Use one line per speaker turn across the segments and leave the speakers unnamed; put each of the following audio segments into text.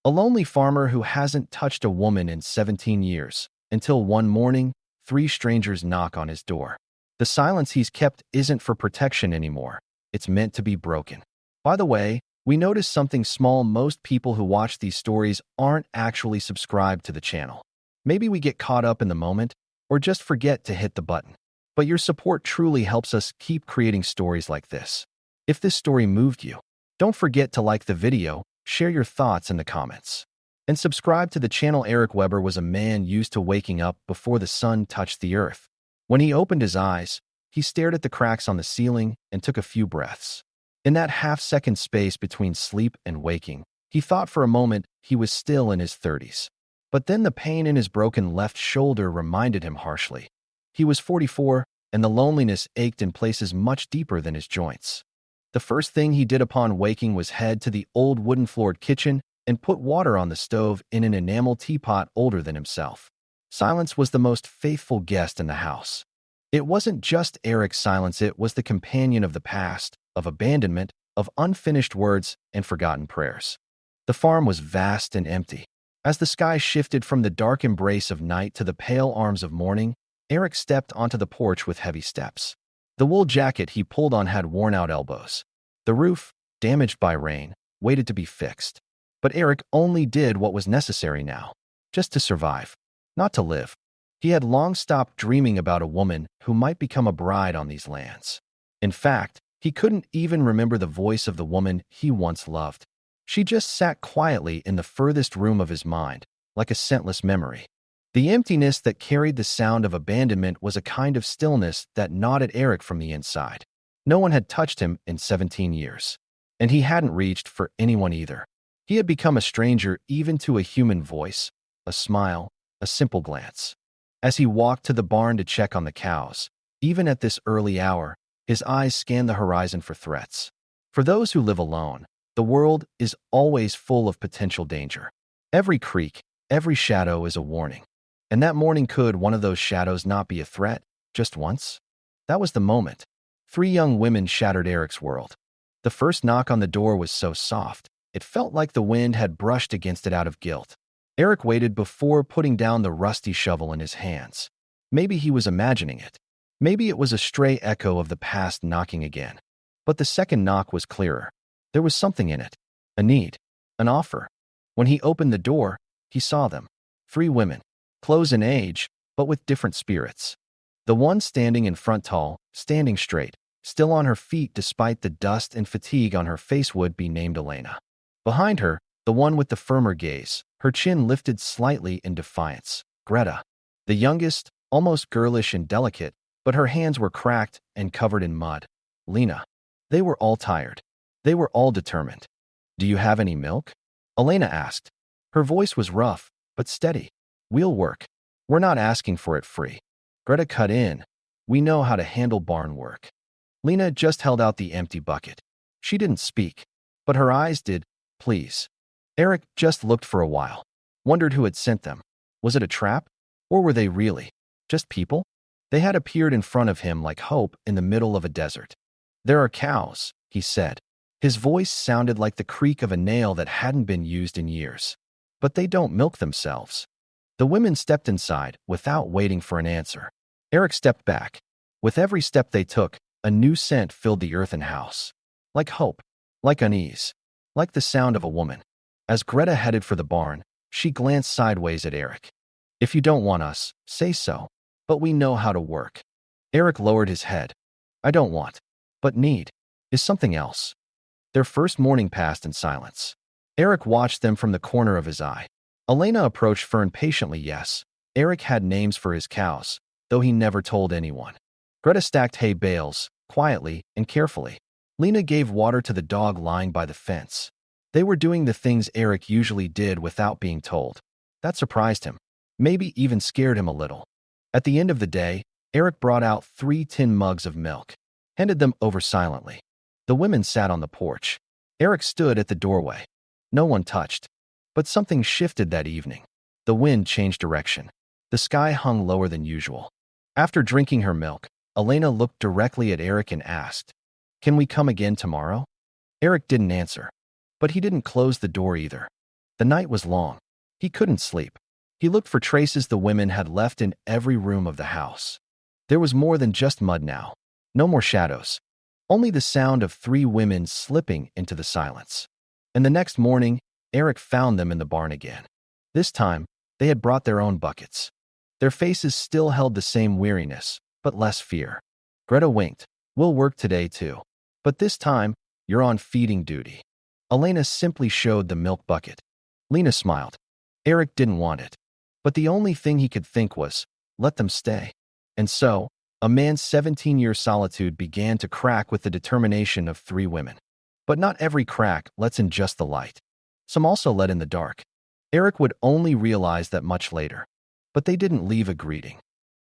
A lonely farmer who hasn't touched a woman in 17 years, until one morning, three strangers knock on his door. The silence he's kept isn't for protection anymore. It's meant to be broken. By the way, we notice something small. Most people who watch these stories aren't actually subscribed to the channel. Maybe we get caught up in the moment, or just forget to hit the button. But your support truly helps us keep creating stories like this. If this story moved you, don't forget to like the video, share your thoughts in the comments, and subscribe to the channel. Eric Weber was a man used to waking up before the sun touched the earth. When he opened his eyes, he stared at the cracks on the ceiling and took a few breaths. In that half-second space between sleep and waking, he thought for a moment he was still in his 30s. But then the pain in his broken left shoulder reminded him harshly. He was 44, and the loneliness ached in places much deeper than his joints. The first thing he did upon waking was head to the old wooden-floored kitchen and put water on the stove in an enamel teapot older than himself. Silence was the most faithful guest in the house. It wasn't just Eric's silence, it was the companion of the past, of abandonment, of unfinished words and forgotten prayers. The farm was vast and empty. As the sky shifted from the dark embrace of night to the pale arms of morning, Eric stepped onto the porch with heavy steps. The wool jacket he pulled on had worn out elbows. The roof, damaged by rain, waited to be fixed. But Eric only did what was necessary now, just to survive, not to live. He had long stopped dreaming about a woman who might become a bride on these lands. In fact, he couldn't even remember the voice of the woman he once loved. She just sat quietly in the furthest room of his mind, like a scentless memory. The emptiness that carried the sound of abandonment was a kind of stillness that gnawed at Eric from the inside. No one had touched him in 17 years, and he hadn't reached for anyone either. He had become a stranger even to a human voice, a smile, a simple glance. As he walked to the barn to check on the cows, even at this early hour, his eyes scanned the horizon for threats. For those who live alone, the world is always full of potential danger. Every creak, every shadow is a warning. And that morning, could one of those shadows not be a threat, just once? That was the moment. Three young women shattered Eric's world. The first knock on the door was so soft, it felt like the wind had brushed against it out of guilt. Eric waited before putting down the rusty shovel in his hands. Maybe he was imagining it. Maybe it was a stray echo of the past knocking again. But the second knock was clearer. There was something in it. A need. An offer. When he opened the door, he saw them. Three women. Close in age, but with different spirits. The one standing in front tall, standing straight, still on her feet despite the dust and fatigue on her face, would be named Elena. Behind her, the one with the firmer gaze, her chin lifted slightly in defiance, Greta. The youngest, almost girlish and delicate, but her hands were cracked and covered in mud, Lena. They were all tired. They were all determined. "Do you have any milk?" Elena asked. Her voice was rough, but steady. "We'll work. We're not asking for it free." Greta cut in. "We know how to handle barn work." Lena just held out the empty bucket. She didn't speak, but her eyes did. "Please." Eric just looked for a while, wondered who had sent them. Was it a trap? Or were they really just people? They had appeared in front of him like hope in the middle of a desert. "There are cows," he said. His voice sounded like the creak of a nail that hadn't been used in years. "But they don't milk themselves." The women stepped inside without waiting for an answer. Eric stepped back. With every step they took, a new scent filled the earthen house. Like hope, like unease, like the sound of a woman. As Greta headed for the barn, she glanced sideways at Eric. "If you don't want us, say so. But we know how to work." Eric lowered his head. "I don't want. But need. Is something else." Their first morning passed in silence. Eric watched them from the corner of his eye. Elena approached Fern patiently. Yes, Eric had names for his cows, though he never told anyone. Greta stacked hay bales, quietly and carefully. Lena gave water to the dog lying by the fence. They were doing the things Eric usually did without being told. That surprised him, maybe even scared him a little. At the end of the day, Eric brought out 3 tin mugs of milk, handed them over silently. The women sat on the porch. Eric stood at the doorway. No one touched. But something shifted that evening. The wind changed direction. The sky hung lower than usual. After drinking her milk, Elena looked directly at Eric and asked, "Can we come again tomorrow?" Eric didn't answer. But he didn't close the door either. The night was long. He couldn't sleep. He looked for traces the women had left in every room of the house. There was more than just mud now. No more shadows. Only the sound of 3 women slipping into the silence. And the next morning, Eric found them in the barn again. This time, they had brought their own buckets. Their faces still held the same weariness, but less fear. Greta winked. "We'll work today too. But this time, you're on feeding duty." Elena simply showed the milk bucket. Lena smiled. Eric didn't want it. But the only thing he could think was, let them stay. And so, a man's 17-year solitude began to crack with the determination of 3 women. But not every crack lets in just the light. Some also let in the dark. Eric would only realize that much later. But they didn't leave a greeting.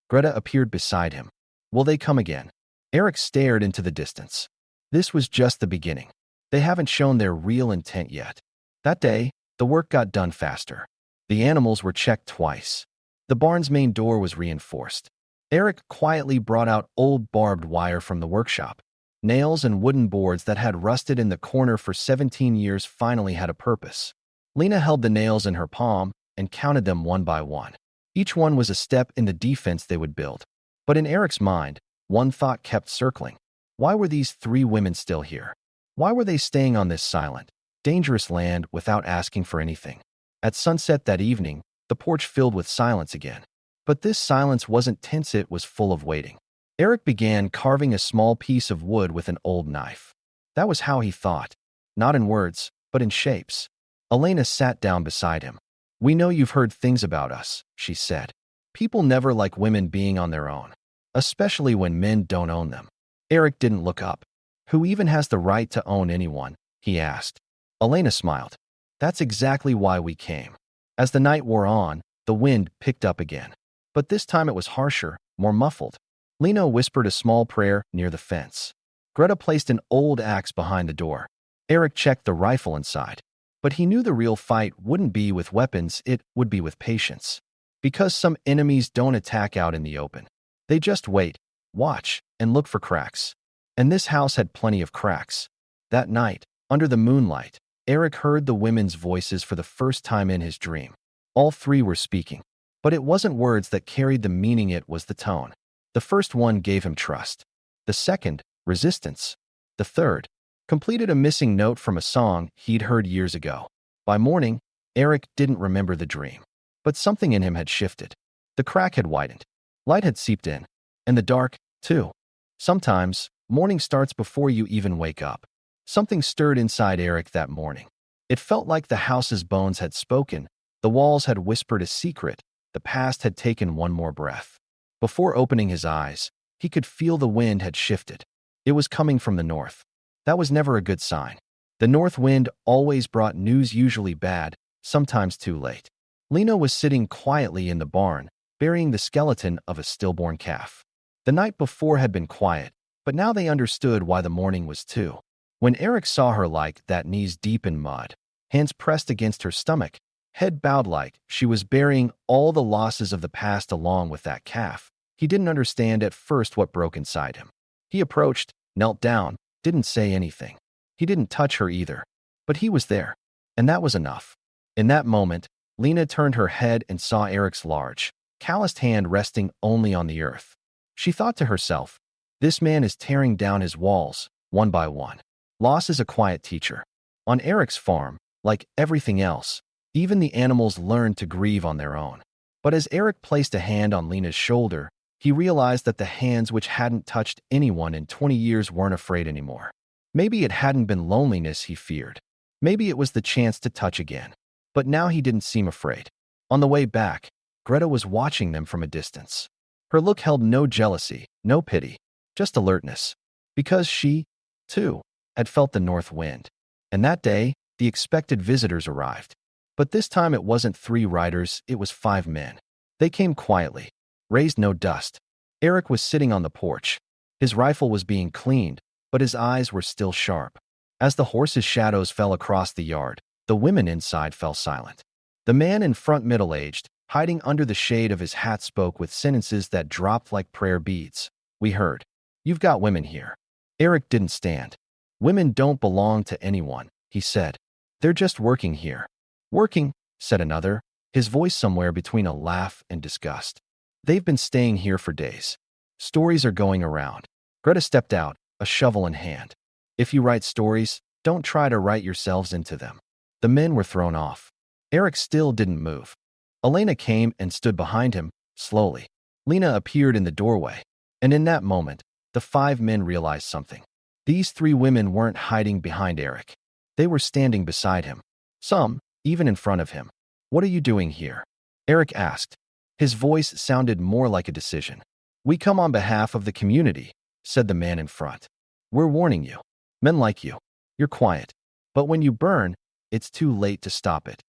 Greta appeared beside him. "Will they come again?" Eric stared into the distance. This was just the beginning. They haven't shown their real intent yet. That day, the work got done faster. The animals were checked twice. The barn's main door was reinforced. Eric quietly brought out old barbed wire from the workshop. Nails and wooden boards that had rusted in the corner for 17 years finally had a purpose. Lena held the nails in her palm and counted them one by one. Each one was a step in the defense they would build. But in Eric's mind, one thought kept circling. Why were these 3 women still here? Why were they staying on this silent, dangerous land without asking for anything? At sunset that evening, the porch filled with silence again. But this silence wasn't tense, it was full of waiting. Eric began carving a small piece of wood with an old knife. That was how he thought. Not in words, but in shapes. Elena sat down beside him. "We know you've heard things about us," she said. "People never like women being on their own, especially when men don't own them." Eric didn't look up. "Who even has the right to own anyone?" he asked. Elena smiled. "That's exactly why we came." As the night wore on, the wind picked up again. But this time it was harsher, more muffled. Lena whispered a small prayer near the fence. Greta placed an old axe behind the door. Eric checked the rifle inside. But he knew the real fight wouldn't be with weapons, it would be with patience. Because some enemies don't attack out in the open. They just wait, watch, and look for cracks. And this house had plenty of cracks. That night, under the moonlight, Eric heard the women's voices for the first time in his dream. All 3 were speaking. But it wasn't words that carried the meaning, it was the tone. The first one gave him trust. The second, resistance. The third, completed a missing note from a song he'd heard years ago. By morning, Eric didn't remember the dream. But something in him had shifted. The crack had widened. Light had seeped in. And the dark, too. Sometimes, morning starts before you even wake up. Something stirred inside Eric that morning. It felt like the house's bones had spoken. The walls had whispered a secret. The past had taken one more breath. Before opening his eyes, he could feel the wind had shifted. It was coming from the north. That was never a good sign. The north wind always brought news, usually bad, sometimes too late. Lena was sitting quietly in the barn, burying the skeleton of a stillborn calf. The night before had been quiet, but now they understood why the morning was too. When Eric saw her like that, knees deep in mud, hands pressed against her stomach, head bowed like she was burying all the losses of the past along with that calf, he didn't understand at first what broke inside him. He approached, knelt down, didn't say anything. He didn't touch her either. But he was there, and that was enough. In that moment, Lena turned her head and saw Eric's large, calloused hand resting only on the earth. She thought to herself, this man is tearing down his walls, one by one. Loss is a quiet teacher. On Eric's farm, like everything else, even the animals learned to grieve on their own. But as Eric placed a hand on Lena's shoulder, he realized that the hands which hadn't touched anyone in 20 years weren't afraid anymore. Maybe it hadn't been loneliness he feared. Maybe it was the chance to touch again. But now he didn't seem afraid. On the way back, Greta was watching them from a distance. Her look held no jealousy, no pity, just alertness. Because she, too, had felt the north wind. And that day, the expected visitors arrived. But this time it wasn't 3 riders, it was 5 men. They came quietly, raised no dust. Eric was sitting on the porch. His rifle was being cleaned, but his eyes were still sharp. As the horses' shadows fell across the yard, the women inside fell silent. The man in front, middle-aged, hiding under the shade of his hat, spoke with sentences that dropped like prayer beads. "We heard. You've got women here." Eric didn't stand. "Women don't belong to anyone," he said. "They're just working here. Working, said another, his voice somewhere between a laugh and disgust. They've been staying here for days. Stories are going around. Greta stepped out, a shovel in hand. If you write stories, don't try to write yourselves into them. The men were thrown off. Eric still didn't move. Elena came and stood behind him, slowly. Lena appeared in the doorway, and in that moment, the 5 men realized something. These 3 women weren't hiding behind Eric. They were standing beside him. Some, even in front of him. What are you doing here? Eric asked. His voice sounded more like a decision. We come on behalf of the community, said the man in front. We're warning you. Men like you. You're quiet. But when you burn, it's too late to stop it.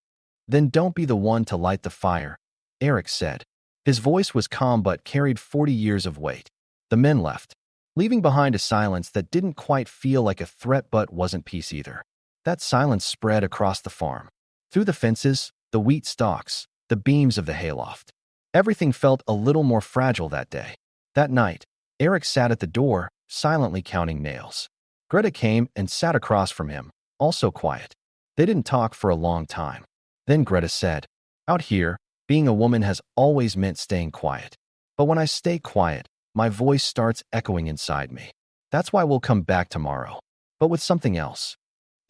Then don't be the one to light the fire, Eric said. His voice was calm but carried 40 years of weight. The men left, leaving behind a silence that didn't quite feel like a threat but wasn't peace either. That silence spread across the farm. Through the fences, the wheat stalks, the beams of the hayloft. Everything felt a little more fragile that day. That night, Eric sat at the door, silently counting nails. Greta came and sat across from him, also quiet. They didn't talk for a long time. Then Greta said, Out here, being a woman has always meant staying quiet. But when I stay quiet, my voice starts echoing inside me. That's why we'll come back tomorrow. But with something else.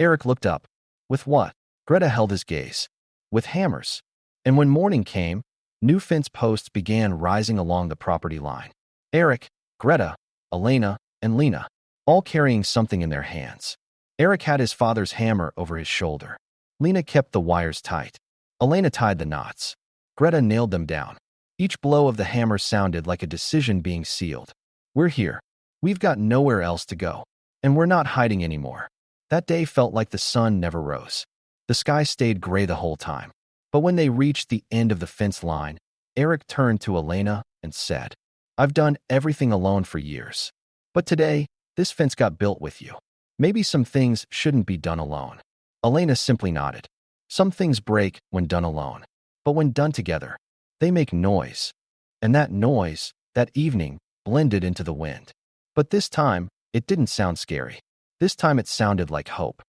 Eric looked up. With what? Greta held his gaze. With hammers. And when morning came, new fence posts began rising along the property line. Eric, Greta, Elena, and Lena, all carrying something in their hands. Eric had his father's hammer over his shoulder. Lena kept the wires tight. Elena tied the knots. Greta nailed them down. Each blow of the hammer sounded like a decision being sealed. We're here. We've got nowhere else to go. And we're not hiding anymore. That day felt like the sun never rose. The sky stayed gray the whole time. But when they reached the end of the fence line, Eric turned to Elena and said, I've done everything alone for years. But today, this fence got built with you. Maybe some things shouldn't be done alone. Elena simply nodded. Some things break when done alone. But when done together, they make noise. And that noise, that evening, blended into the wind. But this time, it didn't sound scary. This time it sounded like hope.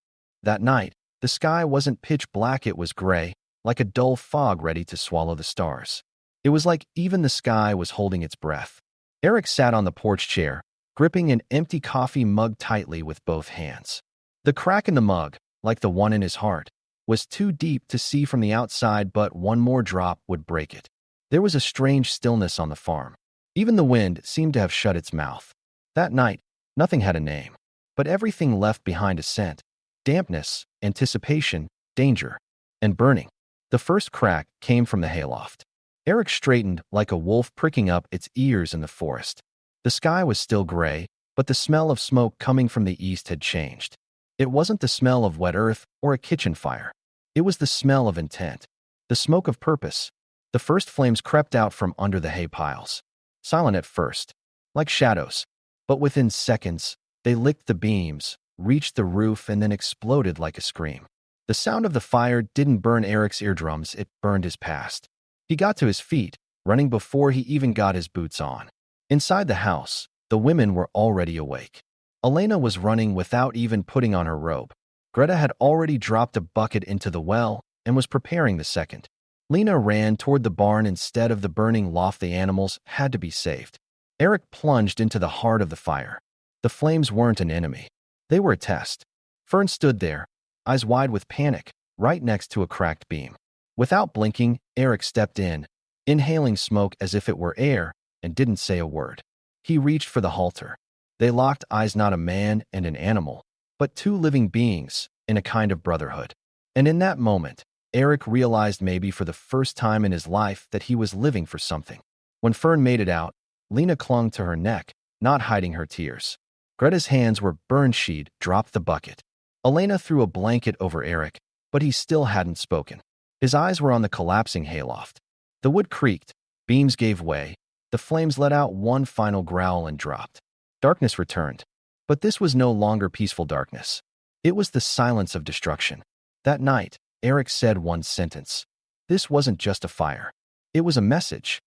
That night, the sky wasn't pitch black, it was gray, like a dull fog ready to swallow the stars. It was like even the sky was holding its breath. Eric sat on the porch chair, gripping an empty coffee mug tightly with both hands. The crack in the mug, like the one in his heart, was too deep to see from the outside, but one more drop would break it. There was a strange stillness on the farm. Even the wind seemed to have shut its mouth. That night, nothing had a name, but everything left behind a scent: dampness, anticipation, danger, and burning. The first crack came from the hayloft. Eric straightened like a wolf pricking up its ears in the forest. The sky was still gray, but the smell of smoke coming from the east had changed. It wasn't the smell of wet earth or a kitchen fire. It was the smell of intent, the smoke of purpose. The first flames crept out from under the hay piles. Silent at first, like shadows, but within seconds, they licked the beams, reached the roof, and then exploded like a scream. The sound of the fire didn't burn Eric's eardrums, it burned his past. He got to his feet, running before he even got his boots on. Inside the house, the women were already awake. Elena was running without even putting on her robe. Greta had already dropped a bucket into the well and was preparing the second. Lena ran toward the barn instead of the burning loft. The animals had to be saved. Eric plunged into the heart of the fire. The flames weren't an enemy. They were a test. Fern stood there, eyes wide with panic, right next to a cracked beam. Without blinking, Eric stepped in, inhaling smoke as if it were air, and didn't say a word. He reached for the halter. They locked eyes, not a man and an animal, but 2 living beings in a kind of brotherhood. And in that moment, Eric realized, maybe for the first time in his life, that he was living for something. When Fern made it out, Lena clung to her neck, not hiding her tears. Greta's hands were burned. She'd dropped the bucket. Elena threw a blanket over Eric, but he still hadn't spoken. His eyes were on the collapsing hayloft. The wood creaked, beams gave way, the flames let out one final growl and dropped. Darkness returned. But this was no longer peaceful darkness. It was the silence of destruction. That night, Eric said one sentence. This wasn't just a fire. It was a message.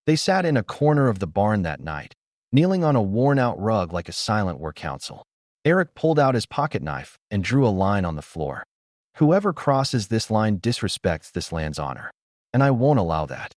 They sat in a corner of the barn that night, kneeling on a worn-out rug like a silent war council. Eric pulled out his pocket knife and drew a line on the floor. Whoever crosses this line disrespects this land's honor. And I won't allow that.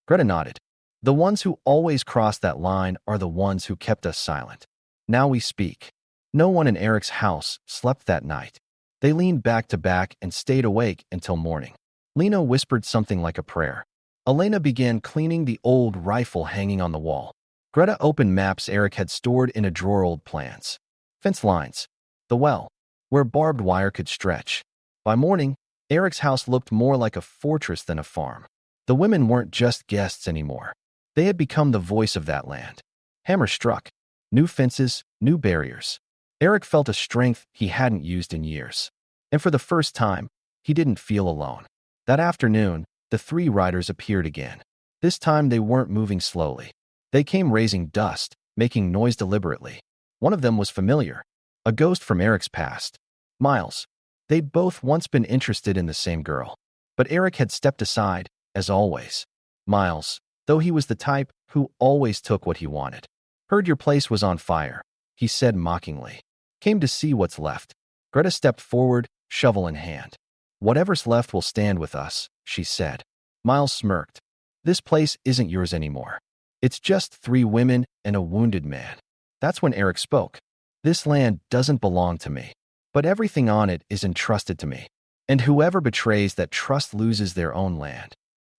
Greta nodded. The ones who always cross that line are the ones who kept us silent. Now we speak. No one in Eric's house slept that night. They leaned back to back and stayed awake until morning. Lena whispered something like a prayer. Elena began cleaning the old rifle hanging on the wall. Greta opened maps Eric had stored in a drawer, old plans. Fence lines. The well, where barbed wire could stretch. By morning, Eric's house looked more like a fortress than a farm. The women weren't just guests anymore. They had become the voice of that land. Hammer struck. New fences, new barriers. Eric felt a strength he hadn't used in years. And for the first time, he didn't feel alone. That afternoon, the three riders appeared again. This time they weren't moving slowly. They came raising dust, making noise deliberately. One of them was familiar. A ghost from Eric's past. Miles. They'd both once been interested in the same girl. But Eric had stepped aside, as always. Miles, though he was the type who always took what he wanted. Heard your place was on fire, he said mockingly. Came to see what's left. Greta stepped forward, shovel in hand. Whatever's left will stand with us, she said. Miles smirked. This place isn't yours anymore. It's just 3 women and a wounded man. That's when Eric spoke. This land doesn't belong to me, but everything on it is entrusted to me. And whoever betrays that trust loses their own land.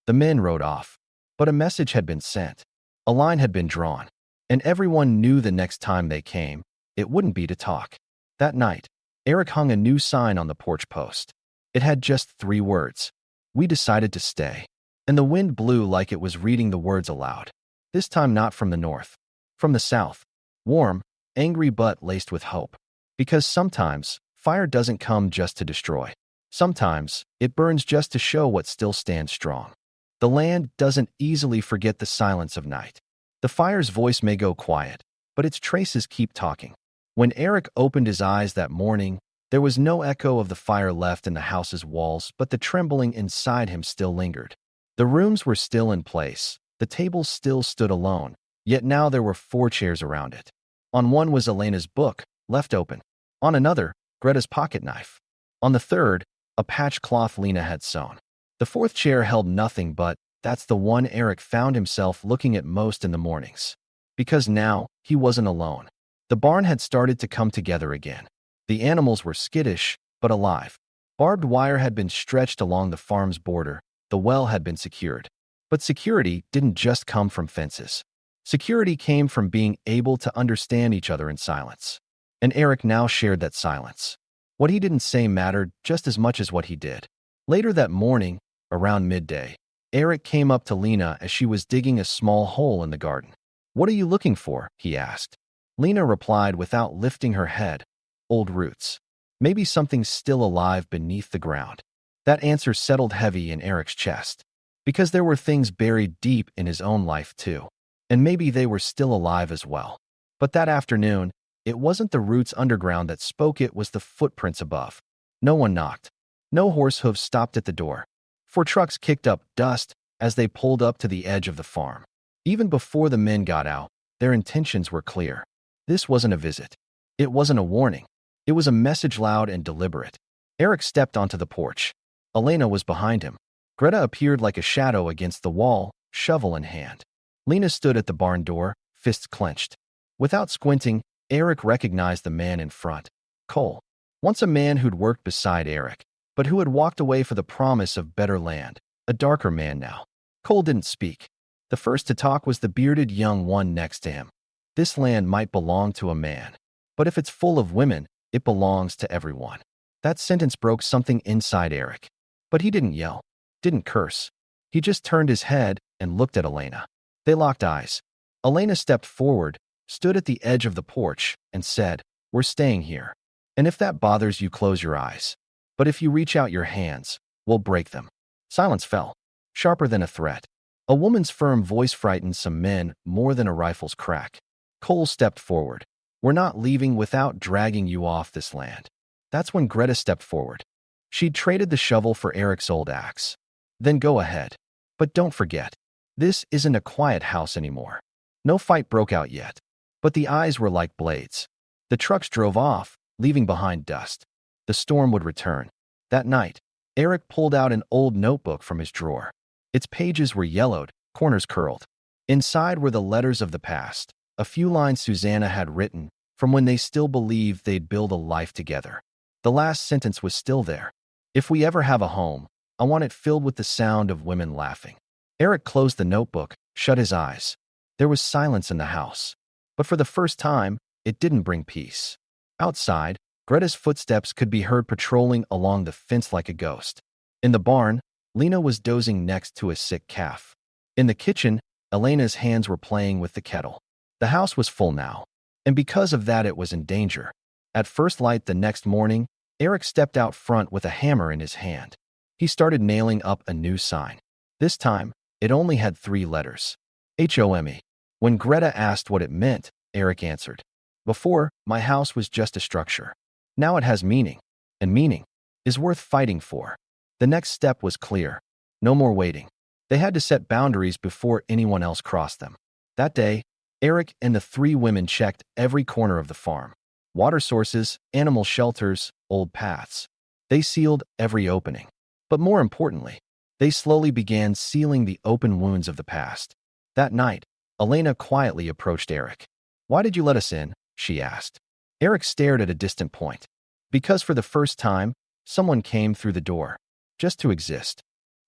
The men rode off, but a message had been sent. A line had been drawn, and everyone knew the next time they came, it wouldn't be to talk. That night, Eric hung a new sign on the porch post. It had just 3 words. We decided to stay. And the wind blew like it was reading the words aloud. This time not from the north. From the south. Warm, angry but laced with hope. Because sometimes, fire doesn't come just to destroy. Sometimes, it burns just to show what still stands strong. The land doesn't easily forget the silence of night. The fire's voice may go quiet, but its traces keep talking. When Eric opened his eyes that morning, there was no echo of the fire left in the house's walls, but the trembling inside him still lingered. The rooms were still in place. The table still stood alone, yet now there were 4 chairs around it. On one was Elena's book, left open. On another, Greta's pocket knife. On the third, a patched cloth Lena had sewn. The 4th chair held nothing, but that's the one Eric found himself looking at most in the mornings. Because now, he wasn't alone. The barn had started to come together again. The animals were skittish, but alive. Barbed wire had been stretched along the farm's border. The well had been secured. But security didn't just come from fences. Security came from being able to understand each other in silence. And Eric now shared that silence. What he didn't say mattered just as much as what he did. Later that morning, around midday, Eric came up to Lena as she was digging a small hole in the garden. What are you looking for? He asked. Lena replied without lifting her head. Old roots. Maybe something still alive beneath the ground. That answer settled heavy in Eric's chest. Because there were things buried deep in his own life too. And maybe they were still alive as well. But that afternoon, it wasn't the roots underground that spoke, it was the footprints above. No one knocked. No horse hooves stopped at the door. 4 trucks kicked up dust as they pulled up to the edge of the farm. Even before the men got out, their intentions were clear. This wasn't a visit. It wasn't a warning. It was a message, loud and deliberate. Eric stepped onto the porch. Elena was behind him. Greta appeared like a shadow against the wall, shovel in hand. Lena stood at the barn door, fists clenched. Without squinting, Eric recognized the man in front. Cole. Once a man who'd worked beside Eric, but who had walked away for the promise of better land. A darker man now. Cole didn't speak. The first to talk was the bearded young one next to him. This land might belong to a man, but if it's full of women, it belongs to everyone. That sentence broke something inside Eric. But he didn't yell, didn't curse. He just turned his head and looked at Elena. They locked eyes. Elena stepped forward, stood at the edge of the porch, and said, "We're staying here. And if that bothers you, close your eyes. But if you reach out your hands, we'll break them." Silence fell, sharper than a threat. A woman's firm voice frightened some men more than a rifle's crack. Cole stepped forward. "We're not leaving without dragging you off this land." That's when Greta stepped forward. She'd traded the shovel for Eric's old axe. "Then go ahead. But don't forget, this isn't a quiet house anymore." No fight broke out yet, but the eyes were like blades. The trucks drove off, leaving behind dust. The storm would return. That night, Eric pulled out an old notebook from his drawer. Its pages were yellowed, corners curled. Inside were the letters of the past, a few lines Susanna had written from when they still believed they'd build a life together. The last sentence was still there. If we ever have a home, I want it filled with the sound of women laughing. Eric closed the notebook, shut his eyes. There was silence in the house. But for the first time, it didn't bring peace. Outside, Greta's footsteps could be heard patrolling along the fence like a ghost. In the barn, Lena was dozing next to a sick calf. In the kitchen, Elena's hands were playing with the kettle. The house was full now, and because of that it was in danger. At first light the next morning, Eric stepped out front with a hammer in his hand. He started nailing up a new sign. This time, it only had 3 letters. HOME. When Greta asked what it meant, Eric answered, "Before, my house was just a structure. Now it has meaning, and meaning is worth fighting for." The next step was clear. No more waiting. They had to set boundaries before anyone else crossed them. That day, Eric and the 3 women checked every corner of the farm. Water sources, animal shelters, old paths. They sealed every opening. But more importantly, they slowly began sealing the open wounds of the past. That night, Elena quietly approached Eric. "Why did you let us in?" she asked. Eric stared at a distant point. "Because for the first time, someone came through the door. Just to exist."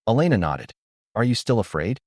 Elena nodded. "Are you still afraid?"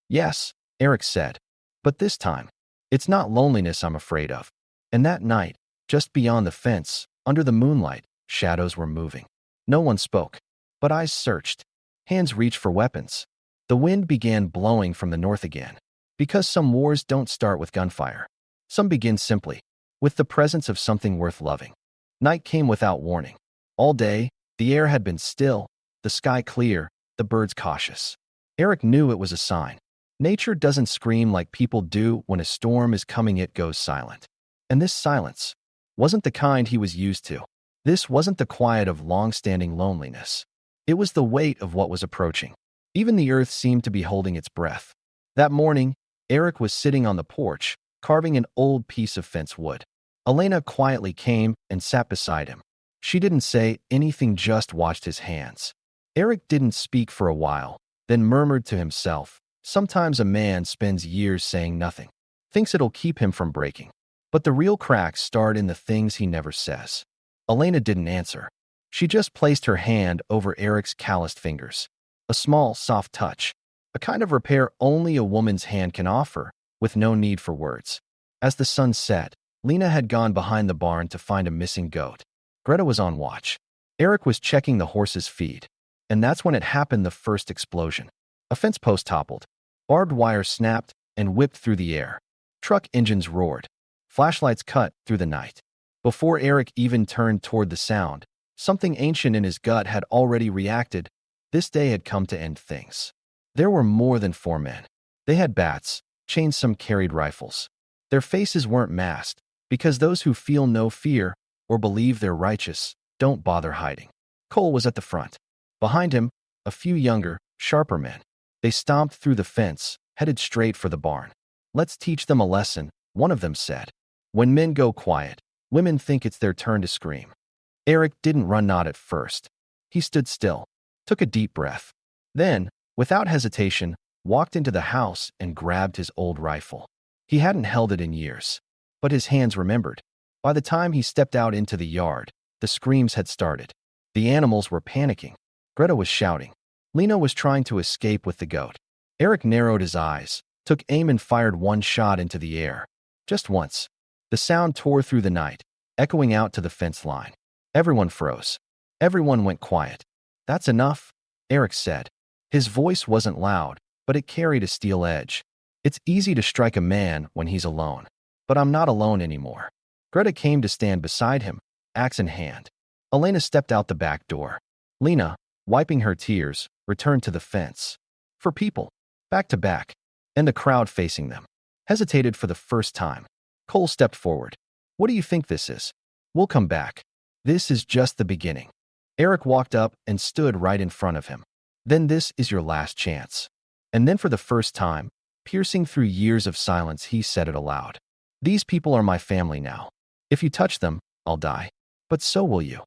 "Yes," Eric said. "But this time, it's not loneliness I'm afraid of." And that night, just beyond the fence, under the moonlight, shadows were moving. No one spoke, but eyes searched. Hands reached for weapons. The wind began blowing from the north again. Because some wars don't start with gunfire. Some begin simply, with the presence of something worth loving. Night came without warning. All day, the air had been still, the sky clear, the birds cautious. Eric knew it was a sign. Nature doesn't scream like people do when a storm is coming, it goes silent. And this silence wasn't the kind he was used to. This wasn't the quiet of long-standing loneliness. It was the weight of what was approaching. Even the earth seemed to be holding its breath. That morning, Eric was sitting on the porch, carving an old piece of fence wood. Elena quietly came and sat beside him. She didn't say anything, just watched his hands. Eric didn't speak for a while, then murmured to himself, "Sometimes a man spends years saying nothing, thinks it'll keep him from breaking. But the real cracks start in the things he never says." Elena didn't answer. She just placed her hand over Eric's calloused fingers. A small, soft touch, a kind of repair only a woman's hand can offer, with no need for words. As the sun set, Lena had gone behind the barn to find a missing goat. Greta was on watch. Eric was checking the horse's feed. And that's when it happened, the first explosion. A fence post toppled. Barbed wire snapped and whipped through the air. Truck engines roared. Flashlights cut through the night. Before Eric even turned toward the sound, something ancient in his gut had already reacted. This day had come to end things. There were more than 4 men. They had bats, chains, some carried rifles. Their faces weren't masked, because those who feel no fear or believe they're righteous don't bother hiding. Cole was at the front. Behind him, a few younger, sharper men. They stomped through the fence, headed straight for the barn. "Let's teach them a lesson," one of them said. "When men go quiet, women think it's their turn to scream." Eric didn't run, not at first. He stood still, took a deep breath. Then, without hesitation, walked into the house and grabbed his old rifle. He hadn't held it in years, but his hands remembered. By the time he stepped out into the yard, the screams had started. The animals were panicking. Greta was shouting. Lena was trying to escape with the goat. Eric narrowed his eyes, took aim and fired one shot into the air. Just once. The sound tore through the night, echoing out to the fence line. Everyone froze. Everyone went quiet. "That's enough," Eric said. His voice wasn't loud, but it carried a steel edge. "It's easy to strike a man when he's alone. But I'm not alone anymore." Greta came to stand beside him, axe in hand. Elena stepped out the back door. Lena, wiping her tears, returned to the fence. For people, back to back, and the crowd facing them, hesitated for the first time. Cole stepped forward. "What do you think this is?" "We'll come back. This is just the beginning." Eric walked up and stood right in front of him. "Then this is your last chance." And then for the first time, piercing through years of silence, he said it aloud. "These people are my family now. If you touch them, I'll die. But so will you."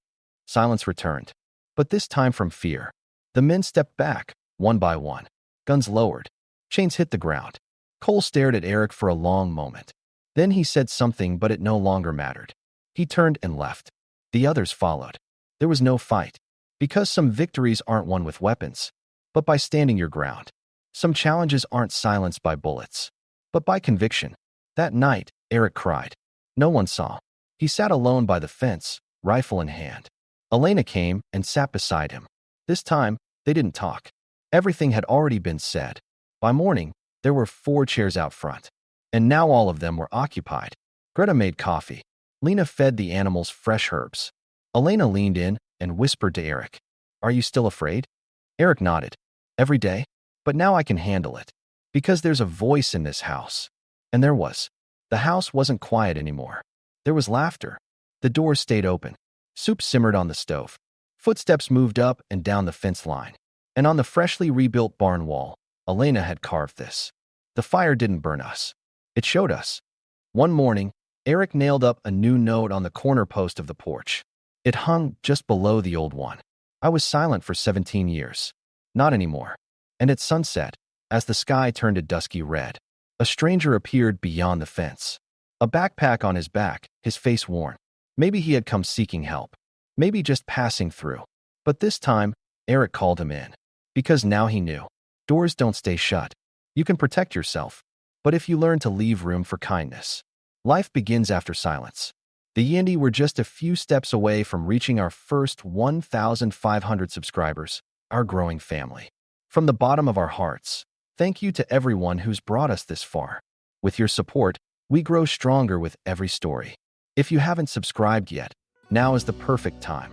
Silence returned. but this time from fear. The men stepped back, one by one. Guns lowered. Chains hit the ground. Cole stared at Eric for a long moment. Then he said something, but it no longer mattered. He turned and left. The others followed. There was no fight, because some victories aren't won with weapons, but by standing your ground. Some challenges aren't silenced by bullets, but by conviction. That night, Eric cried. No one saw. He sat alone by the fence, rifle in hand. Elena came and sat beside him. This time, they didn't talk. Everything had already been said. By morning, there were 4 chairs out front, and now all of them were occupied. Greta made coffee. Lena fed the animals fresh herbs. Elena leaned in and whispered to Eric, "Are you still afraid?" Eric nodded. "Every day? But now I can handle it. Because there's a voice in this house." And there was. The house wasn't quiet anymore. There was laughter. The doors stayed open. Soup simmered on the stove. Footsteps moved up and down the fence line. And on the freshly rebuilt barn wall, Elena had carved this. The fire didn't burn us. It showed us. One morning, Eric nailed up a new note on the corner post of the porch. It hung just below the old one. I was silent for 17 years. Not anymore. And at sunset, as the sky turned a dusky red, a stranger appeared beyond the fence. A backpack on his back, his face worn. Maybe he had come seeking help. Maybe just passing through. But this time, Eric called him in. Because now he knew. Doors don't stay shut. You can protect yourself. But if you learn to leave room for kindness, life begins after silence. The Yindi were just a few steps away from reaching our first 1,500 subscribers, our growing family. From the bottom of our hearts, thank you to everyone who's brought us this far. With your support, we grow stronger with every story. If you haven't subscribed yet, now is the perfect time.